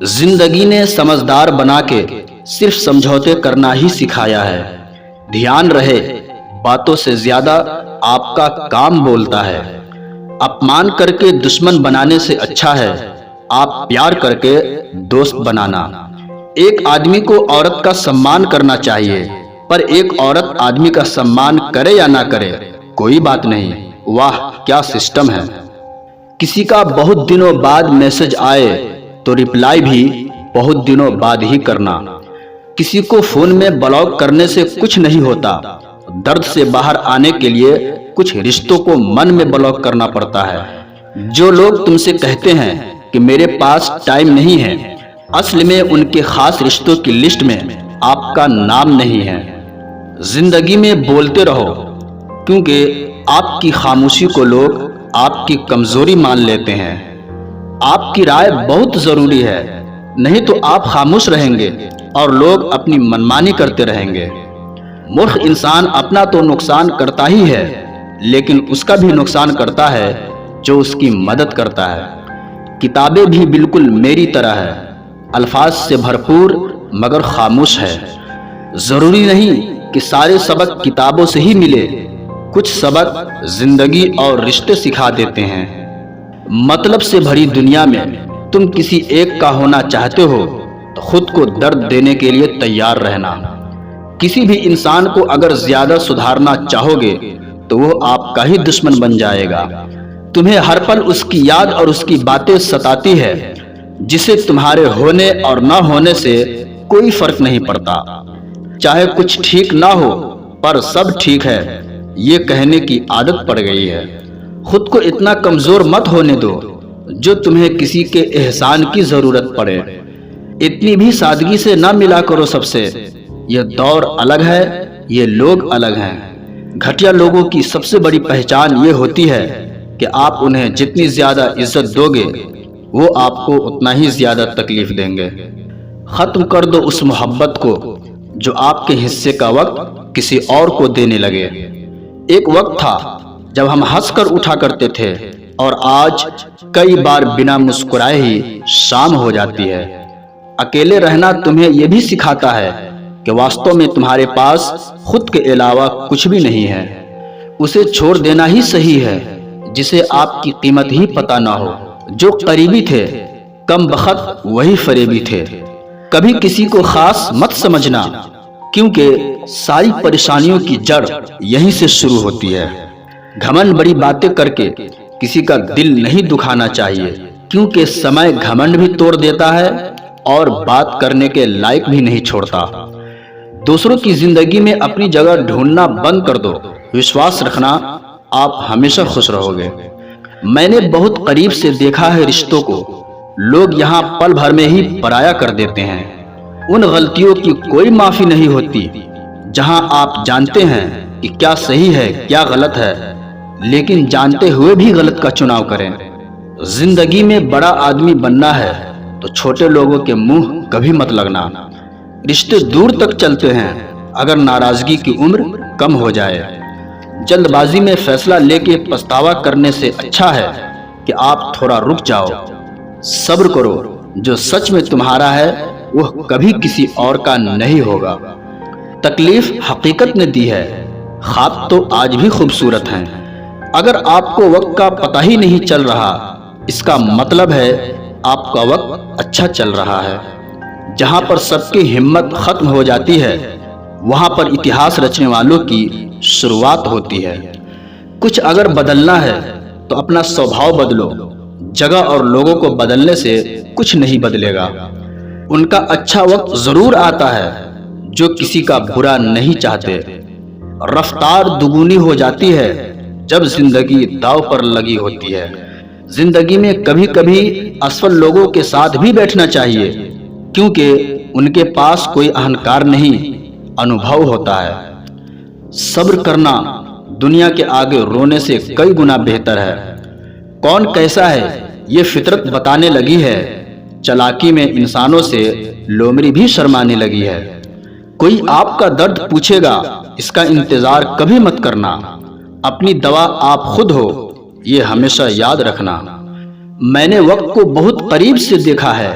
जिंदगी ने समझदार बना के सिर्फ समझौते करना ही सिखाया है। ध्यान रहे, बातों से ज्यादा आपका काम बोलता है। अपमान करके दुश्मन बनाने से अच्छा है आप प्यार करके दोस्त बनाना। एक आदमी को औरत का सम्मान करना चाहिए, पर एक औरत आदमी का सम्मान करे या ना करे कोई बात नहीं। वाह क्या सिस्टम है। किसी का बहुत दिनों बाद मैसेज आए तो रिप्लाई भी बहुत दिनों बाद ही करना। किसी को फोन में ब्लॉक करने से कुछ नहीं होता। दर्द से बाहर आने के लिए कुछ रिश्तों को मन में ब्लॉक करना पड़ता है। जो लोग तुमसे कहते हैं कि मेरे पास टाइम नहीं है, असल में उनके खास रिश्तों की लिस्ट में आपका नाम नहीं है। जिंदगी में बोलते रहो, क्योंकि आपकी खामोशी को लोग आपकी कमजोरी मान लेते हैं। आपकी राय बहुत जरूरी है, नहीं तो आप खामोश रहेंगे और लोग अपनी मनमानी करते रहेंगे। मूर्ख इंसान अपना तो नुकसान करता ही है, लेकिन उसका भी नुकसान करता है जो उसकी मदद करता है। किताबें भी बिल्कुल मेरी तरह है, अल्फाज से भरपूर मगर खामोश है। जरूरी नहीं कि सारे सबक किताबों से ही मिले, कुछ सबक जिंदगी और रिश्ते सिखा देते हैं। मतलब से भरी दुनिया में तुम किसी एक का होना चाहते हो तो खुद को दर्द देने के लिए तैयार रहना। किसी भी इंसान को अगर ज्यादा सुधारना चाहोगे तो वो आपका ही दुश्मन बन जाएगा। तुम्हें हर पल उसकी याद और उसकी बातें सताती है, जिसे तुम्हारे होने और ना होने से कोई फर्क नहीं पड़ता। चाहे कुछ ठीक ना हो पर सब ठीक है ये कहने की आदत पड़ गई है। खुद को इतना कमजोर मत होने दो जो तुम्हें किसी के एहसान की जरूरत पड़े। इतनी भी सादगी से ना मिला करो सबसे। यह दौर अलग है, ये लोग अलग हैं। घटिया लोगों की सबसे बड़ी पहचान ये होती है कि आप उन्हें जितनी ज्यादा इज्जत दोगे वो आपको उतना ही ज्यादा तकलीफ देंगे। खत्म कर दो उस मोहब्बत को जो आपके हिस्से का वक्त किसी और को देने लगे। एक वक्त था जब हम हंसकर उठा करते थे और आज कई बार बिना मुस्कुराए ही शाम हो जाती है। अकेले रहना तुम्हें यह भी सिखाता है कि वास्तव में तुम्हारे पास खुद के अलावा कुछ भी नहीं है। उसे छोड़ देना ही सही है जिसे आपकी कीमत ही पता ना हो। जो करीबी थे कम बखत वही फरेबी थे। कभी किसी को खास मत समझना, क्योंकि सारी परेशानियों की जड़ यहीं से शुरू होती है। घमंड बड़ी बातें करके किसी का दिल नहीं दुखाना चाहिए, क्योंकि समय घमंड भी तोड़ देता है और बात करने के लायक भी नहीं छोड़ता। दूसरों की जिंदगी में अपनी जगह ढूंढना बंद कर दो। विश्वास रखना आप हमेशा खुश रहोगे। मैंने बहुत करीब से देखा है रिश्तों को लोग यहाँ पल भर में ही पराया कर देते हैं। उन गलतियों की कोई माफी नहीं होती जहां आप जानते हैं कि क्या सही है क्या गलत है, लेकिन जानते हुए भी गलत का चुनाव करें। जिंदगी में बड़ा आदमी बनना है तो छोटे लोगों के मुंह कभी मत लगना। रिश्ते दूर तक चलते हैं अगर नाराजगी की उम्र कम हो जाए। जल्दबाजी में फैसला लेके पछतावा करने से अच्छा है कि आप थोड़ा रुक जाओ, सब्र करो। जो सच में तुम्हारा है वह कभी किसी और का नहीं होगा। तकलीफ हकीकत ने दी है, ख्वाब तो आज भी खूबसूरत हैं। अगर आपको वक्त का पता ही नहीं चल रहा, इसका मतलब है आपका वक्त अच्छा चल रहा है। जहां पर सबकी हिम्मत खत्म हो जाती है वहां पर इतिहास रचने वालों की शुरुआत होती है। कुछ अगर बदलना है तो अपना स्वभाव बदलो। जगह और लोगों को बदलने से कुछ नहीं बदलेगा। उनका अच्छा वक्त जरूर आता है जो किसी का बुरा नहीं चाहते। रफ्तार दुगुनी हो जाती है जब जिंदगी दांव पर लगी होती है। जिंदगी में कभी कभी असफल लोगों के साथ भी बैठना चाहिए, क्योंकि उनके पास कोई अहंकार नहीं, अनुभव होता है। सब्र करना दुनिया के आगे रोने से कई गुना बेहतर है। कौन कैसा है ये फितरत बताने लगी है। चालाकी में इंसानों से लोमड़ी भी शर्माने लगी है। कोई आपका दर्द पूछेगा, इसका इंतजार कभी मत करना। अपनी दवा आप खुद हो, ये हमेशा याद रखना। मैंने वक्त को बहुत करीब से देखा है,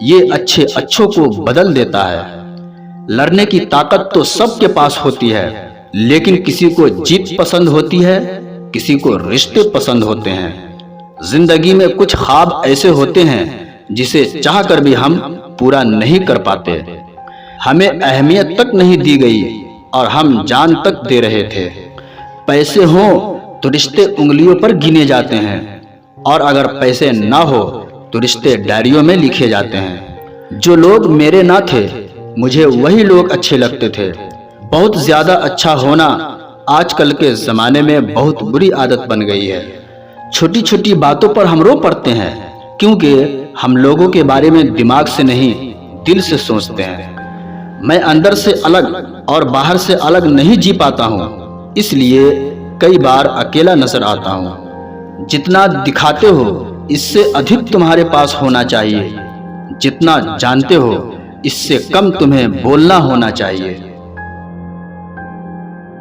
ये अच्छे अच्छों को बदल देता है। लड़ने की ताकत तो सबके पास होती है, लेकिन किसी को जीत पसंद होती है, किसी को रिश्ते पसंद होते हैं। जिंदगी में कुछ ख्वाब ऐसे होते हैं जिसे चाहकर भी हम पूरा नहीं कर पाते। हमें अहमियत तक नहीं दी गई और हम जान तक दे रहे थे। पैसे हों तो रिश्ते उंगलियों पर गिने जाते हैं, और अगर पैसे ना हो तो रिश्ते डायरियों में लिखे जाते हैं। जो लोग मेरे ना थे, मुझे वही लोग अच्छे लगते थे। बहुत ज्यादा अच्छा होना आजकल के जमाने में बहुत बुरी आदत बन गई है। छोटी छोटी बातों पर हम रो पड़ते हैं, क्योंकि हम लोगों के बारे में दिमाग से नहीं दिल से सोचते हैं। मैं अंदर से अलग और बाहर से अलग नहीं जी पाता हूँ, इसलिए कई बार अकेला नजर आता हूँ। जितना दिखाते हो इससे अधिक तुम्हारे पास होना चाहिए। जितना जानते हो इससे कम तुम्हें बोलना होना चाहिए।